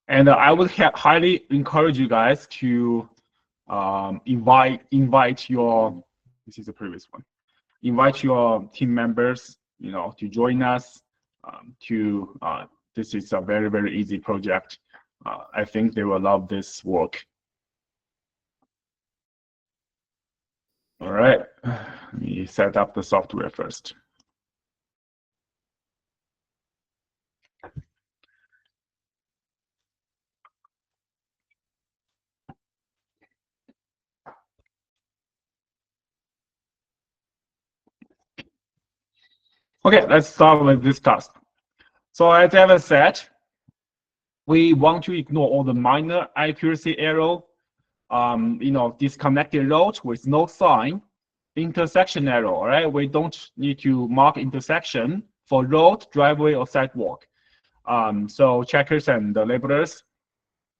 And I would highly encourage you guys to invite your, this is the previous one, invite your team members, to join us. This is a very, very easy project. I think they will love this work. All right, let me set up the software first. Okay, let's start with this task. So as Evan said, we want to ignore all the minor accuracy error, disconnected road with no sign, intersection error, all right? We don't need to mark intersection for road, driveway, or sidewalk. So checkers and the labelers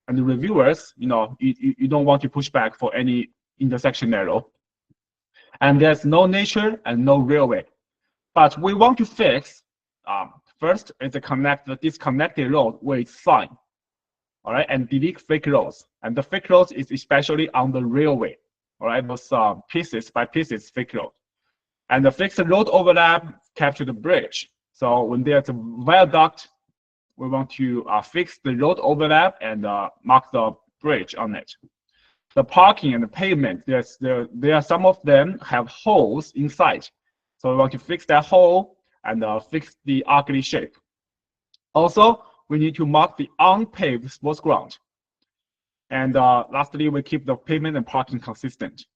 and the reviewers, you don't want to push back for any intersection error. And there's no nature and no railway. But we want to fix, first is the disconnected road with sign, all right, and delete fake roads. And the fake roads is especially on the railway, all right, those pieces by pieces fake road. And the fix the road overlap, capture the bridge. So when there's a viaduct, we want to fix the road overlap and mark the bridge on it. The parking and the pavement, there are some of them have holes inside. So we want to fix that hole and fix the ugly shape. Also, we need to mark the unpaved sports ground. And lastly, we keep the pavement and parking consistent.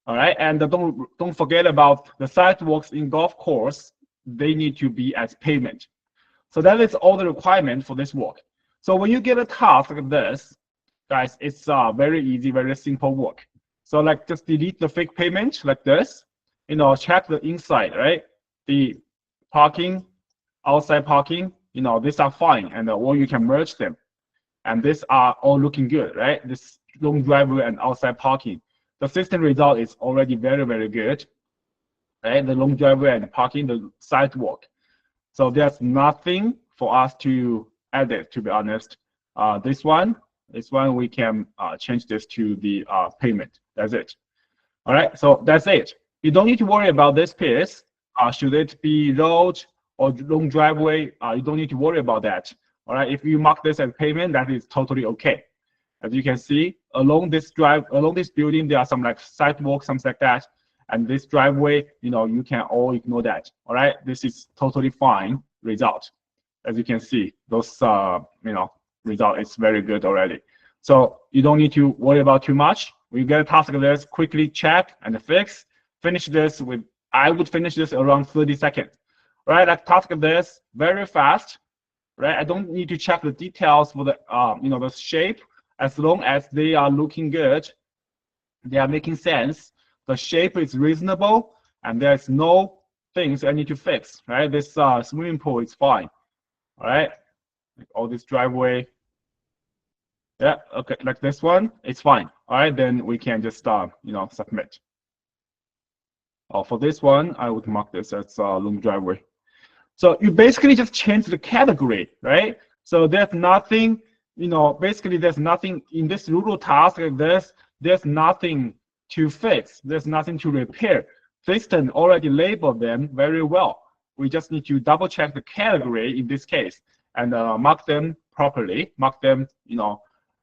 All right, and don't forget about the sidewalks in golf course. They need to be as pavement. So that is all the requirement for this work. So when you get a task like this, guys, it's very easy, very simple work. So like just delete the fake pavement like this. Check the inside, right? The parking, outside parking, these are fine, and or you can merge them. And these are all looking good, right? This long driveway and outside parking. The system result is already very, very good, right? The long driveway and parking, the sidewalk. So there's nothing for us to edit, to be honest. This one we can change this to the payment. That's it. All right, so that's it. You don't need to worry about this piece. Should it be road or long driveway? You don't need to worry about that. All right, if you mark this as payment, that is totally okay. As you can see, along this building, there are some like sidewalks, something like that. And this driveway, you can all ignore that. All right, this is totally fine result. As you can see, those result is very good already. So you don't need to worry about too much. When you get a task like this, quickly check and fix. Finish this I would finish this around 30 seconds. Right, like task like this, very fast. Right, I don't need to check the details for the the shape. As long as they are looking good, they are making sense. The shape is reasonable, and there's no things I need to fix. Right, this swimming pool is fine. All right, like all this driveway. Yeah, okay, like this one, it's fine. All right, then we can just submit. For this one, I would mark this as long driveway. So you basically just change the category, right? So there's nothing, basically there's nothing in this Rural task like this. There's nothing to fix. There's nothing to repair. System already labeled them very well. We just need to double check the category in this case and mark them properly, mark them,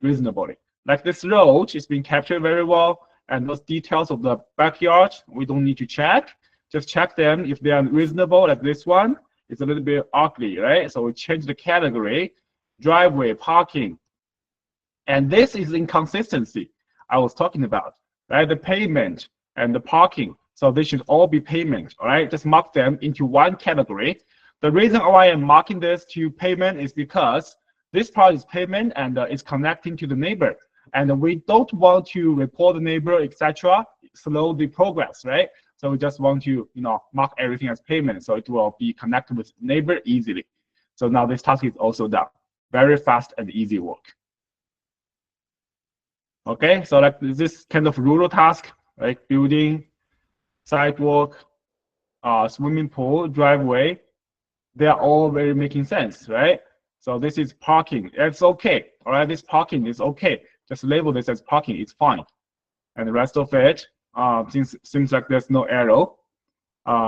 reasonably. Like this road is being captured very well. And those details of the backyard, we don't need to check. Just check them if they are reasonable, like this one. It's a little bit ugly, right? So we change the category, driveway, parking. And this is inconsistency I was talking about, right? The pavement and the parking. So they should all be pavement, all right? Just mark them into one category. The reason why I'm marking this to pavement is because this part is pavement and it's connecting to the neighbor. And we don't want to report the neighbor, etc., slow the progress, right? So we just want to, mark everything as payment, so it will be connected with neighbor easily. So now this task is also done. Very fast and easy work. Okay, so like this kind of rural task, right? Building, sidewalk, swimming pool, driveway, they are all very making sense, right? So this is parking. It's okay. All right, this parking is okay. Just label this as parking. It's fine. And the rest of it, seems like there's no arrow.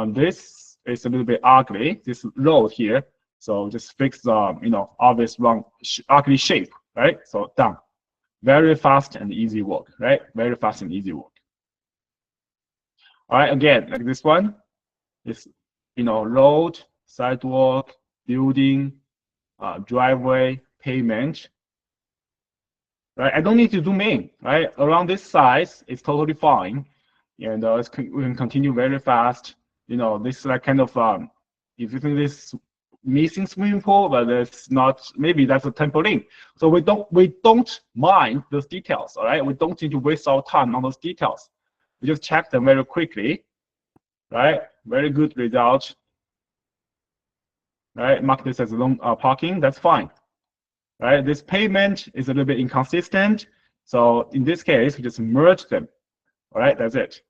This is a little bit ugly. This road here. So just fix the obvious wrong ugly shape, right? So done. Very fast and easy work, right? Very fast and easy work. All right, again, like this one is road, sidewalk, building, driveway, pavement. Right, I don't need to zoom in. Right, around this size, it's totally fine, and we can continue very fast. This is like kind of if you think this missing swimming pool, but it's not. Maybe that's a trampoline. So we don't mind those details. All right, we don't need to waste our time on those details. We just check them very quickly. Right, very good result. Right, mark this as long parking. That's fine. Right, this pavement is a little bit inconsistent. So in this case, we just merge them. All right, that's it.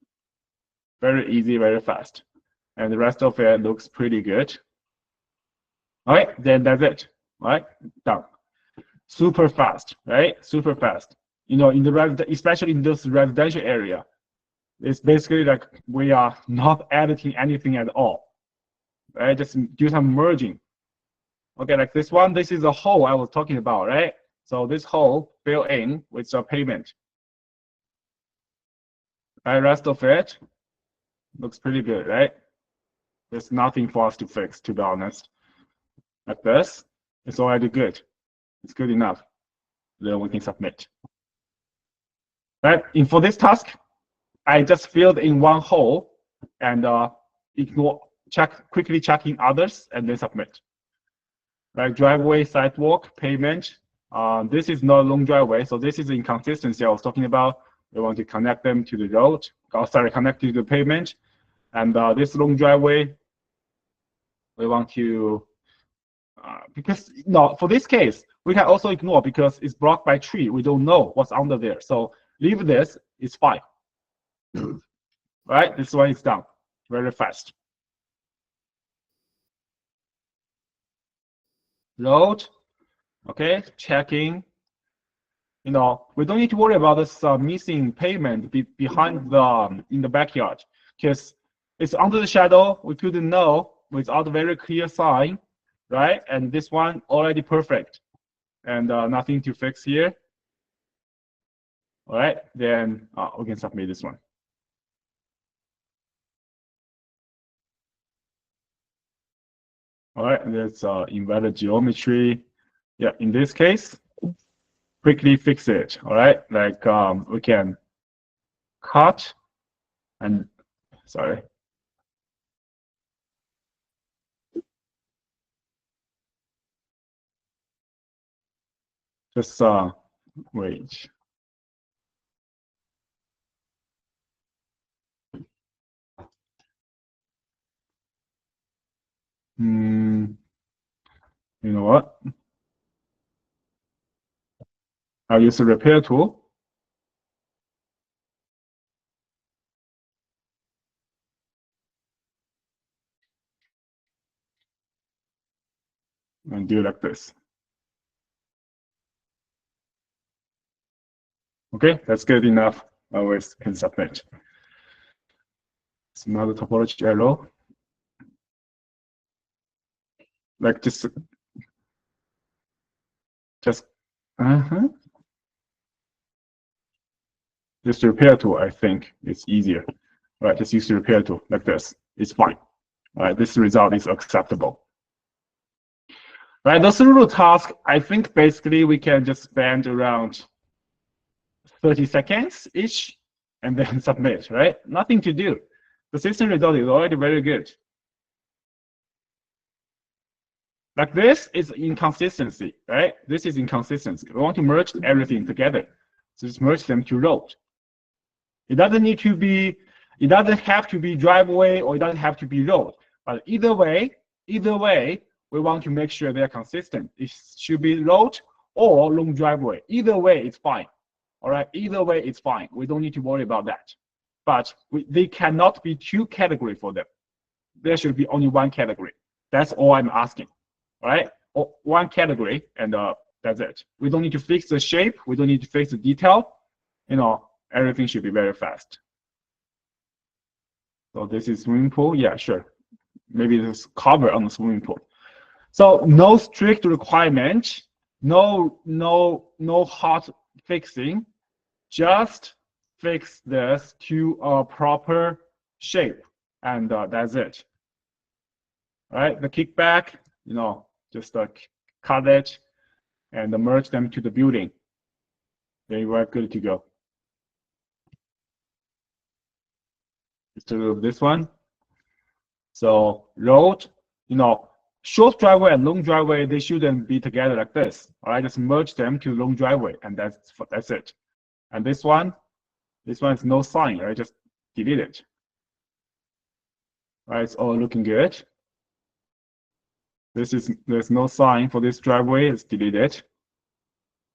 Very easy, very fast. And the rest of it looks pretty good. All right, then that's it. All right, done. Super fast, right? Super fast. In the especially in this residential area, it's basically like we are not editing anything at all. Right, just do some merging. Okay, like this one, this is the hole I was talking about, right? So this hole fill in with the pavement. The rest of it looks pretty good, right? There's nothing for us to fix, to be honest. Like this, it's already good. It's good enough. Then we can submit. Right, and for this task, I just filled in one hole and quickly checking others and then submit. Right, driveway, sidewalk, pavement. This is not a long driveway, so this is the inconsistency I was talking about. We want to connect them to the road. Connect to the pavement. And this long driveway, we want to, because for this case, we can also ignore because it's blocked by tree. We don't know what's under there. So leave this, it's fine. Right, this one is done very fast. Road, okay, checking. We don't need to worry about this missing pavement behind in the backyard because it's under the shadow. We couldn't know without a very clear sign, right? And this one already perfect, and nothing to fix here. All right, then we can submit this one. All right, there's invalid geometry. Yeah, in this case, quickly fix it. All right, like we can cut and sorry. Just wait. You know what? I'll use the repair tool. And do like this. Okay, that's good enough. Always can submit. It's another topology error. Like just Just the repair tool, I think it's easier. All right, just use the repair tool like this. It's fine. All right, this result is acceptable. All right, those little tasks, I think basically we can just spend around 30 seconds each and then submit, right? Nothing to do. The system result is already very good. Like this is inconsistency, right? This is inconsistency. We want to merge everything together. So just merge them to road. It doesn't have to be driveway or it doesn't have to be road. But either way, we want to make sure they're consistent. It should be road or long driveway. Either way, it's fine. All right, either way, it's fine. We don't need to worry about that. But they cannot be two categories for them. There should be only one category. That's all I'm asking. All right, one category, and that's it. We don't need to fix the shape. We don't need to fix the detail. Everything should be very fast. So this is swimming pool. Yeah, sure. Maybe this cover on the swimming pool. So no strict requirement, no hot fixing. Just fix this to a proper shape, and that's it. All right, the kickback, just cut it and merge them to the building. Then you are good to go. Let's do this one. So road, short driveway and long driveway, they shouldn't be together like this. All right, just merge them to long driveway, and that's it. And this one is no sign, right? Just delete it. All right, it's all looking good. There's no sign for this driveway. It's deleted.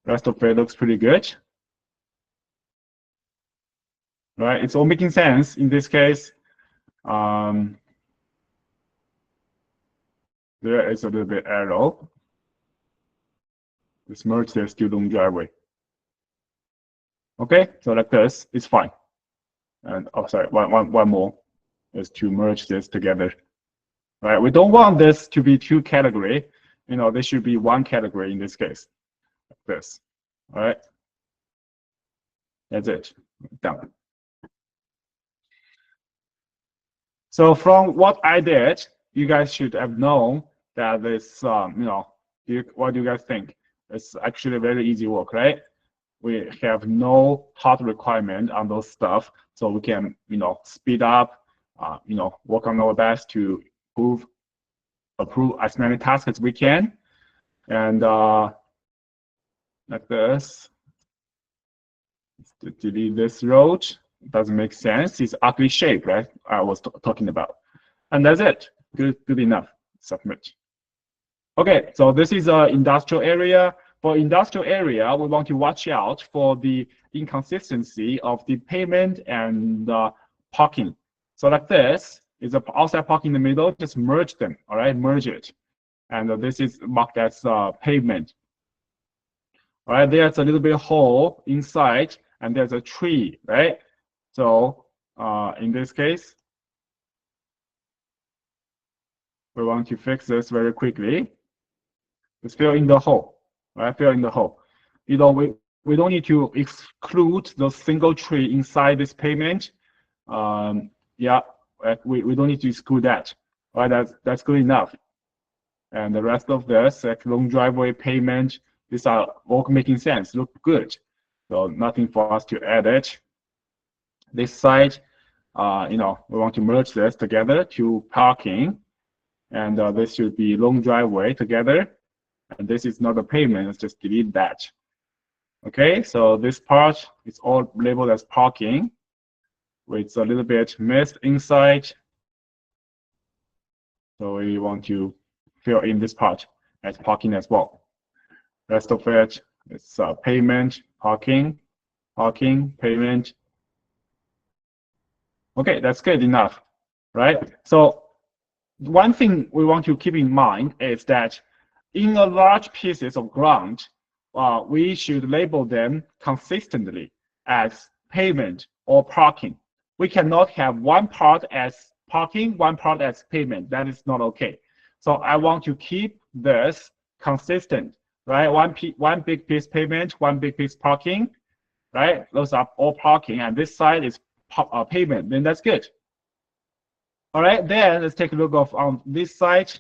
Rest of it looks pretty good. Right, it's all making sense in this case. There is a little bit error. Let's merge this to long driveway. Okay, so like this, it's fine. And sorry, one more is to merge this together. Right, we don't want this to be two category. This should be one category in this case, like this. All right, that's it. Done. So from what I did, you guys should have known that this, what do you guys think? It's actually very easy work, right? We have no hard requirement on those stuff, so we can, speed up, work on our best to approve as many tasks as we can, and like this. Let's delete this road. It doesn't make sense. It's ugly shape, right? I was talking about, and that's it. Good enough. Submit. Okay, so this is an industrial area. For industrial area, we want to watch out for the inconsistency of the pavement and parking. So like this is an outside parking in the middle. Just merge them. All right, merge it, and this is marked as pavement. All right, there's a little bit hole inside, and there's a tree, right? So in this case, we want to fix this very quickly. Just fill in the hole, right? Fill in the hole. We don't need to exclude the single tree inside this pavement. Yeah, we don't need to exclude that. All right, that's good enough. And the rest of this, like long driveway, pavement, these are all making sense. Look good. So nothing for us to edit. This side, we want to merge this together to parking, and this should be long driveway together. And this is not a pavement. Let's just delete that. Okay, so this part is all labeled as parking. It's a little bit missed inside. So we want to fill in this part as parking as well. Rest of it is pavement, parking, pavement. Okay, that's good enough, right? So one thing we want to keep in mind is that in a large pieces of ground, we should label them consistently as pavement or parking. We cannot have one part as parking, one part as pavement. That is not okay. So I want to keep this consistent, right? One big piece pavement, one big piece parking, right? Those are all parking, and this side is pavement. Then that's good. All right, then let's take a look on this side.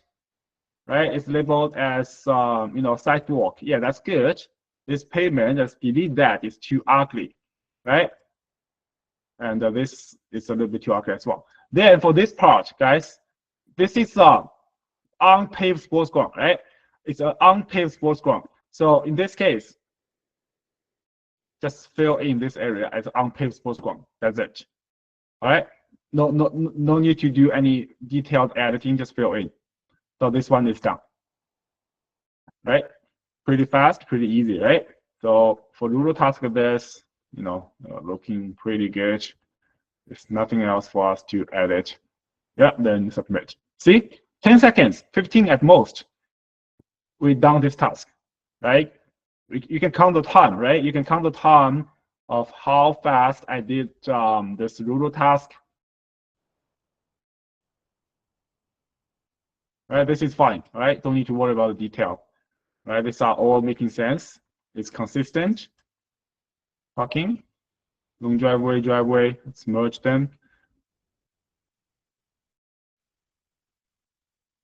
Right, it's labeled as sidewalk. Yeah, that's good. This pavement, let's delete that. It's too ugly, right? And this is a little bit too ugly as well. Then for this part, guys, this is unpaved sports ground, right? It's an unpaved sports ground. So in this case, just fill in this area as unpaved sports ground. That's it. All right. No need to do any detailed editing. Just fill in. So this one is done, right? Pretty fast, pretty easy, right? So for Lulu task of this, looking pretty good. There's nothing else for us to edit. Yeah, then submit. See, 10 seconds, 15 at most. we done this task, right? You can count the time, right? You can count the time of how fast I did this rural task. Right, this is fine, right? Don't need to worry about the detail. Right, these are all making sense. It's consistent. Parking, long driveway, let's merge them.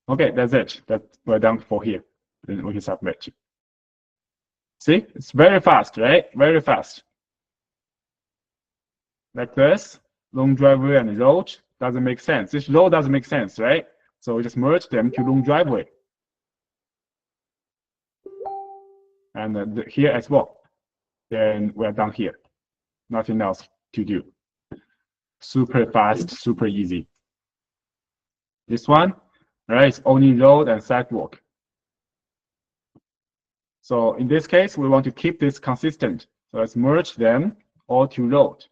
Okay, that's it. We're done for here. Then we can submit. See, it's very fast, right? Very fast. Like this, long driveway and road doesn't make sense. This road doesn't make sense, right? So we just merge them to long driveway. And here as well. Then we're done here. Nothing else to do. Super fast, super easy. This one, right, it's only road and sidewalk. So in this case, we want to keep this consistent. So let's merge them all to road.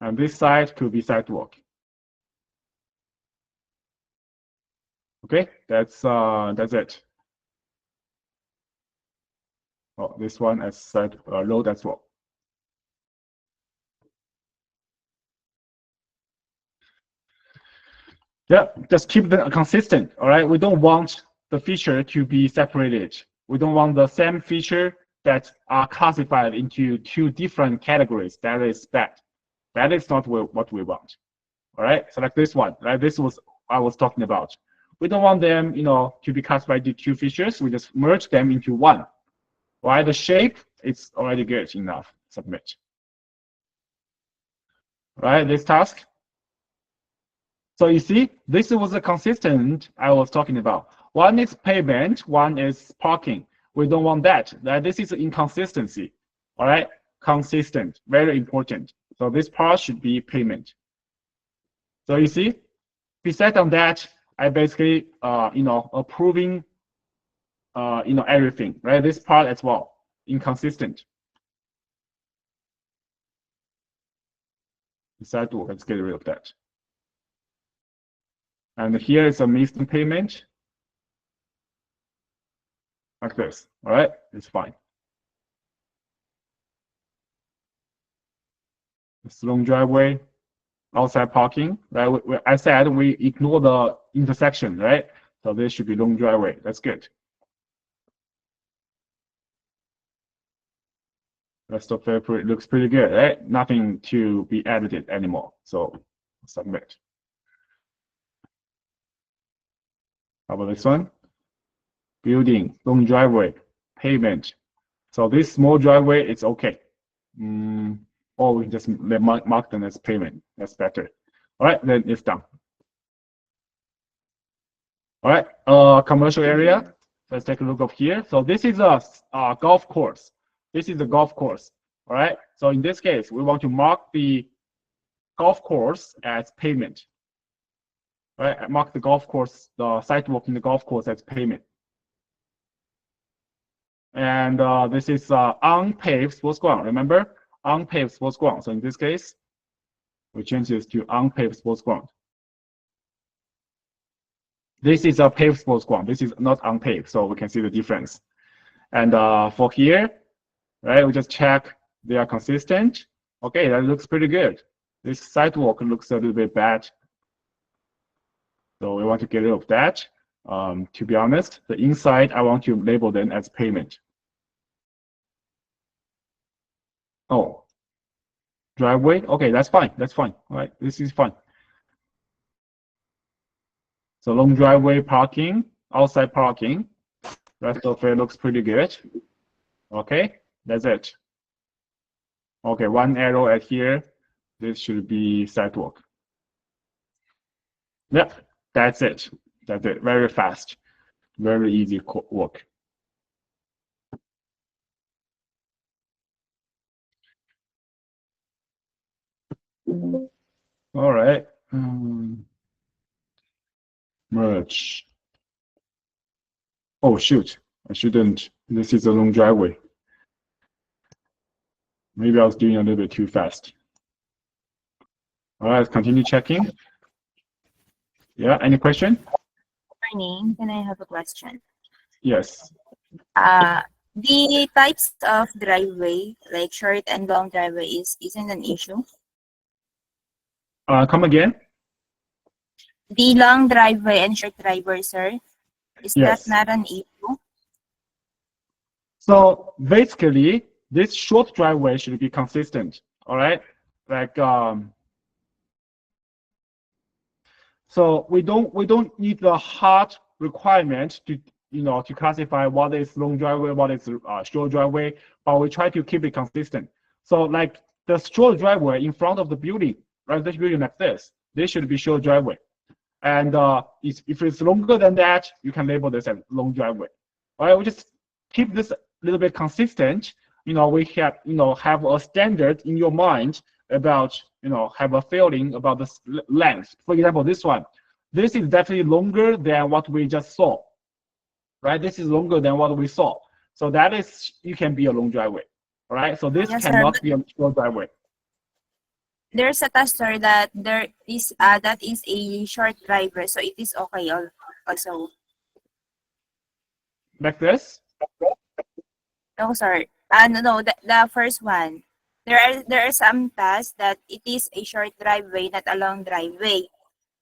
And this side could be sidewalk. Okay, that's it. Oh, this one as side road as well. Yeah, just keep them consistent. All right, we don't want the feature to be separated. We don't want the same feature that are classified into two different categories. That is bad. That is not what we want. All right, so like this one, right? This was I was talking about. We don't want them, to be classified into two features. We just merge them into one. Right, the shape it's already good enough. Submit. Right, this task. So you see, this was the consistent I was talking about. One is payment, one is parking. We don't want that. This is inconsistency. All right, consistent, very important. So this part should be payment. So you see, besides on that, I basically, approving, everything, right? This part as well, inconsistent. Sidewalk, let's get rid of that. And here is a missing payment. Like this, all right? It's fine. It's long driveway, outside parking, right? I said we ignore the intersection, right? So this should be long driveway. That's good. Rest of it looks pretty good, right? Nothing to be edited anymore. So submit. How about this one? Building, long driveway, pavement. So this small driveway, it's okay. Or we can just mark them as pavement. That's better. All right, then it's done. All right, commercial area. Let's take a look up here. So this is a golf course. This is a golf course. All right. So in this case, we want to mark the golf course as pavement. All right. Mark the golf course, the sidewalk in the golf course as pavement. And this is unpaved sports ground. Remember, unpaved sports ground. So in this case, we change this to unpaved sports ground. This is a paved sports ground. This is not unpaved, so we can see the difference. And for here, right, we just check they are consistent. Okay, that looks pretty good. This sidewalk looks a little bit bad. So we want to get rid of that. To be honest, the inside, I want to label them as pavement. Oh, driveway. Okay, that's fine. That's fine. All right, this is fine. So long driveway, parking, outside parking. Rest of it looks pretty good. Okay, that's it. Okay, one arrow at here. This should be sidewalk. Yeah, that's it. That's it. Very fast. Very easy work. All right. Merge. Oh, shoot. I shouldn't. This is a long driveway. Maybe I was doing a little bit too fast. All right, continue checking. Yeah, any question? Morning. Can I have a question? Yes. The types of driveway, like short and long driveway, isn't an issue. Come again? The long driveway and short driveway, sir, is that Yes. not an issue? So basically, this short driveway should be consistent. All right. Like so we don't need the hard requirement to to classify what is long driveway, what is short driveway, but we try to keep it consistent. So like the short driveway in front of the building, right? This building like this should be short driveway. And if it's longer than that, you can label this as long driveway. All right, we just keep this a little bit consistent. We have have a standard in your mind about have a feeling about the length. For example, this one, this is definitely longer than what we just saw, right? This is longer than what we saw, so that is you can be a long driveway. All right, so this Yes, sir. cannot be a short driveway. There's a tester that that is a short driveway, so it is okay also. Like this. No, sir. No, the first one. There are some tasks that it is a short driveway, not a long driveway.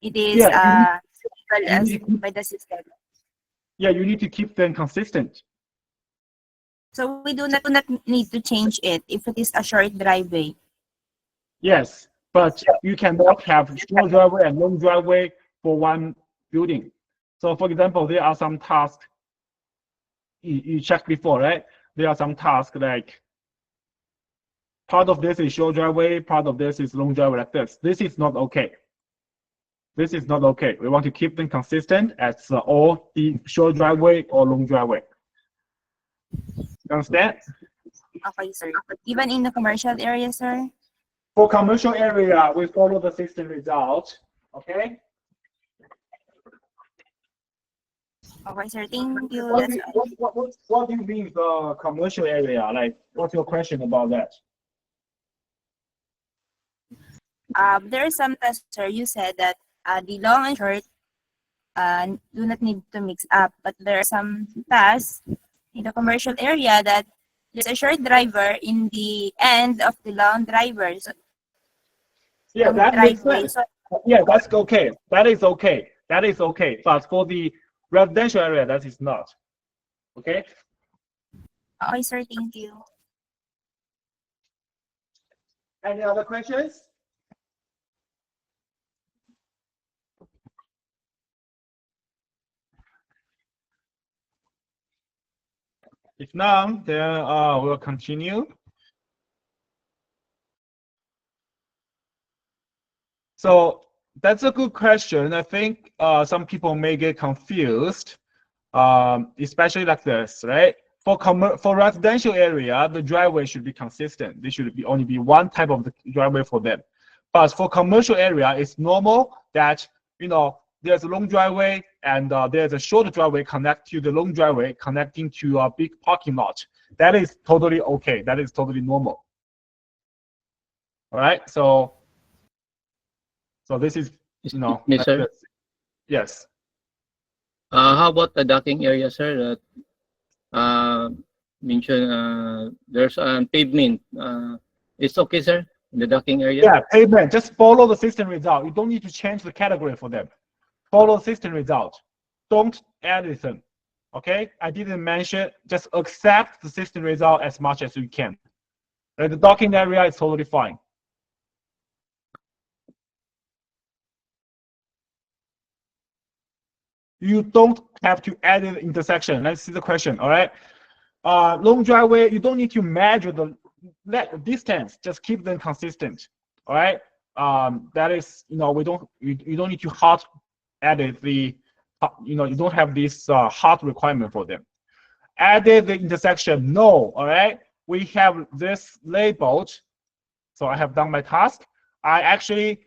It is Yeah, well you as need to, by the system. yeah, you need to keep them consistent. So we do not need to change it if it is a short driveway. Yes, but you cannot have short driveway and long driveway for one building. So for example, there are some tasks you checked before, right? There are some tasks like part of this is short driveway, part of this is long driveway like this. This is not okay. This is not okay. We want to keep them consistent as all the short driveway or long driveway. You understand? Okay, sir. Even in the commercial area, sir? For commercial area, we follow the system result. Okay? Okay, sir. Thank you. What do you mean the commercial area? Like, what's your question about that? There are some tests, sir. You said that the long and short do not need to mix up, but there are some tasks in the commercial area that there's a short driver in the end of the long driver. So, Yeah, that makes sense. Yeah, that's okay. That is okay. That is okay. But for the residential area, that is not. Okay? Okay, sir. Thank you. Any other questions? If not, then we'll continue. So that's a good question. I think some people may get confused, especially like this, right? For residential area, the driveway should be consistent. There should be only be one type of the driveway for them. But for commercial area, it's normal that there's a long driveway and there's a short driveway connect to the long driveway connecting to a big parking lot. That is totally okay. That is totally normal. All right. So this is Yes, sir. Yes. How about the docking area, sir? That mentioned there's pavement. It's okay, sir. In the docking area. Yeah, pavement. Just follow the system result. You don't need to change the category for them. Follow system result. Don't add anything. Okay? I didn't mention. Just accept the system result as much as you can. The docking area is totally fine. You don't have to add an intersection. Let's see the question. All right. Long driveway, you don't need to measure the distance. Just keep them consistent. All right. That is, you don't need to hard edit the, you don't have this hard requirement for them. Added the intersection. No. All right. We have this labeled. So I have done my task. I actually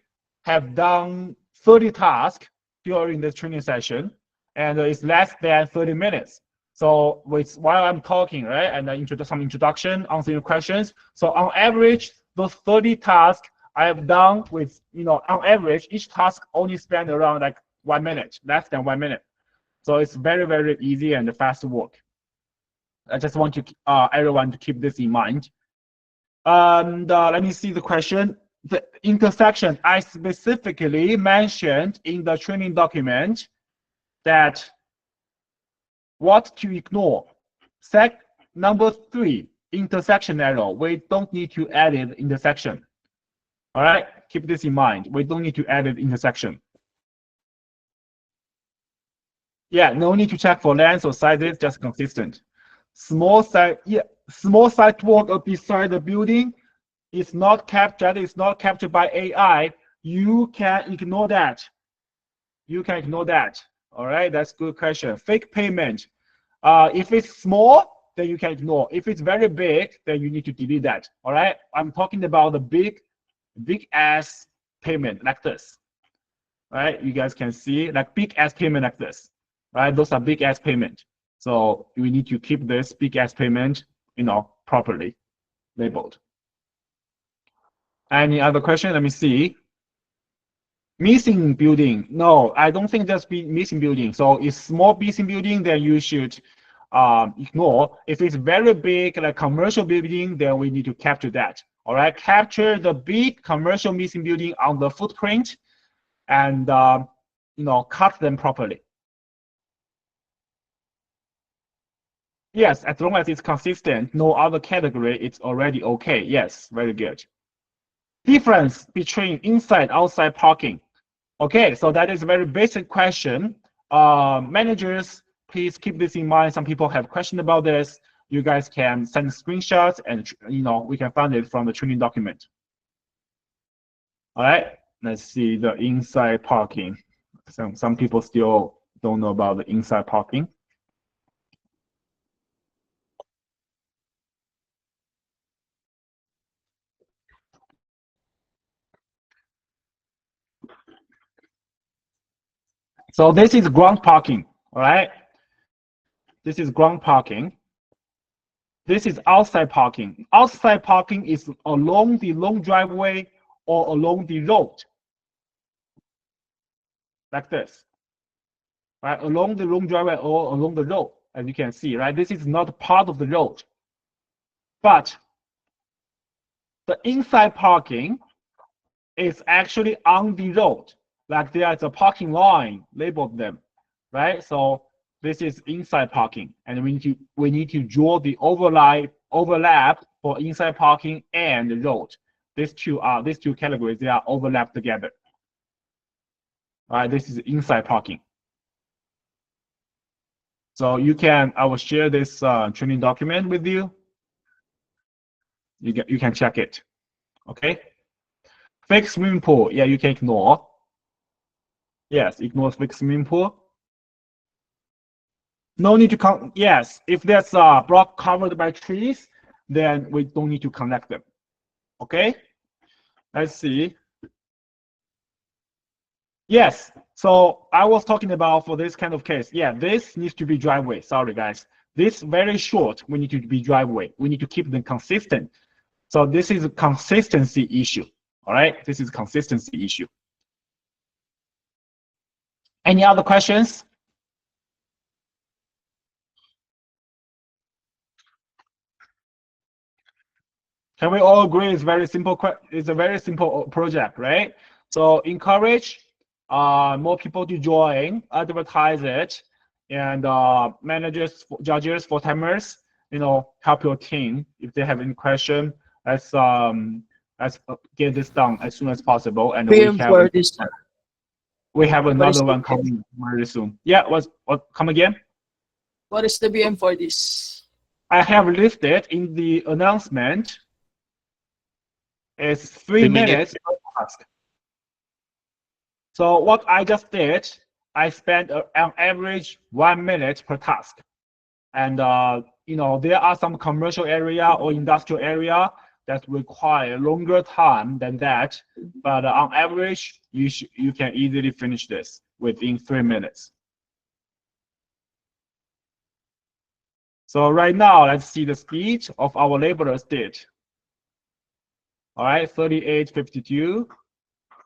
have done 30 tasks during this training session, and it's less than 30 minutes. So while I'm talking, right, and I introduce some introduction, answering questions. So on average, those 30 tasks I have done with, on average, each task only spend around like 1 minute, less than 1 minute. So it's very, very easy and fast work. I just want to everyone to keep this in mind. And let me see the question. The intersection, I specifically mentioned in the training document that what to ignore. Number 3, intersection error. We don't need to edit intersection. All right, keep this in mind. We don't need to edit intersection. Yeah, no need to check for length or sizes, just consistent. Small sidewalk beside the building is not captured. It's not captured by AI. You can ignore that. You can ignore that. All right, that's a good question. Fake payment. If it's small, then you can ignore. If it's very big, then you need to delete that. All right, I'm talking about the big ass payment like this. All right, you guys can see like big ass payment like this. Right, those are big ass payment. So we need to keep this big ass payment, properly labeled. Any other question? Let me see. Missing building. No, I don't think there's missing building. So if small missing building, then you should ignore. If it's very big, like commercial building, then we need to capture that. All right, capture the big commercial missing building on the footprint, and cut them properly. Yes, as long as it's consistent, no other category, it's already okay. Yes, very good. Difference between inside, outside parking. Okay, so that is a very basic question. Managers, please keep this in mind. Some people have questions about this. You guys can send screenshots and, we can find it from the training document. All right, let's see the inside parking. Some people still don't know about the inside parking. So this is ground parking, all right? This is ground parking. This is outside parking. Outside parking is along the long driveway or along the road, like this, right? Along the long driveway or along the road, as you can see, right? This is not part of the road. But the inside parking is actually on the road. Like there is a parking line labeled them, right? So this is inside parking, and we need to draw the overlap for inside parking and the road. These two categories, they are overlapped together. All right, this is inside parking. So I will share this training document with you. You can check it. Okay. Fake swimming pool, yeah, you can ignore. Yes, ignore fake swimming pool. No need to count. Yes, if there's a block covered by trees, then we don't need to connect them. Okay, let's see. Yes, so I was talking about for this kind of case. Yeah, this needs to be driveway. Sorry, guys. This very short, we need to be driveway. We need to keep them consistent. So this is a consistency issue. All right, this is a consistency issue. Any other questions? Can we all agree it's very simple? It's a very simple project, right? So encourage more people to join, advertise it, and managers, judges, full timers, help your team if they have any question. Let's get this done as soon as possible, and we have another one coming very soon. Yeah, what come again? What is the BM for this? I have listed in the announcement. It's 3 minutes per task. So what I just did, I spent on average 1 minute per task. And there are some commercial area or industrial area that require longer time than that. But on average, you can easily finish this within 3 minutes. So right now, let's see the speed of our laborers did. All right, 38:52.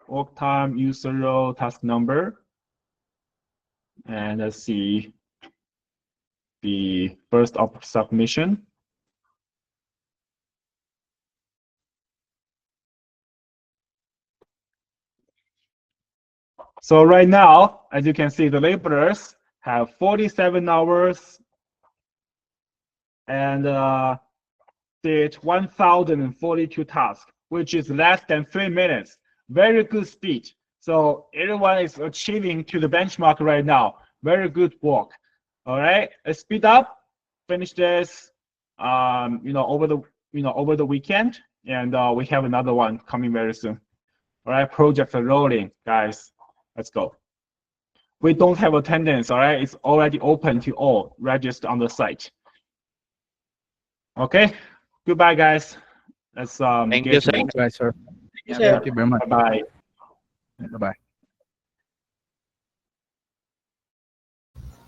Work time, user role, task number. And let's see the first of submission. So right now, as you can see, the laborers have 47 hours and did 1,042 tasks, which is less than 3 minutes. Very good speed. So everyone is achieving to the benchmark right now. Very good work. All right, let's speed up. Finish this, over the weekend, and we have another one coming very soon. All right, projects are rolling, guys. Let's go. We don't have attendance, all right? It's already open to all. Register on the site. Okay. Goodbye, guys. Let's Thank you, sir. Thank you, guys, sir. Yes, sir. Thank you very much. Bye-bye. Bye-bye.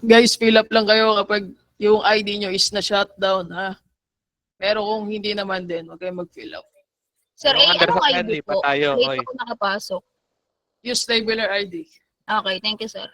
Guys, fill up lang kayo kapag yung ID nyo is na-shutdown, ha? Pero kung hindi naman din, huwag kayong mag-fill up. Sir, Yung anong underside ID pa po? tayo, Late oy. ako nakapasok. Use labeler ID. Okay, thank you, sir.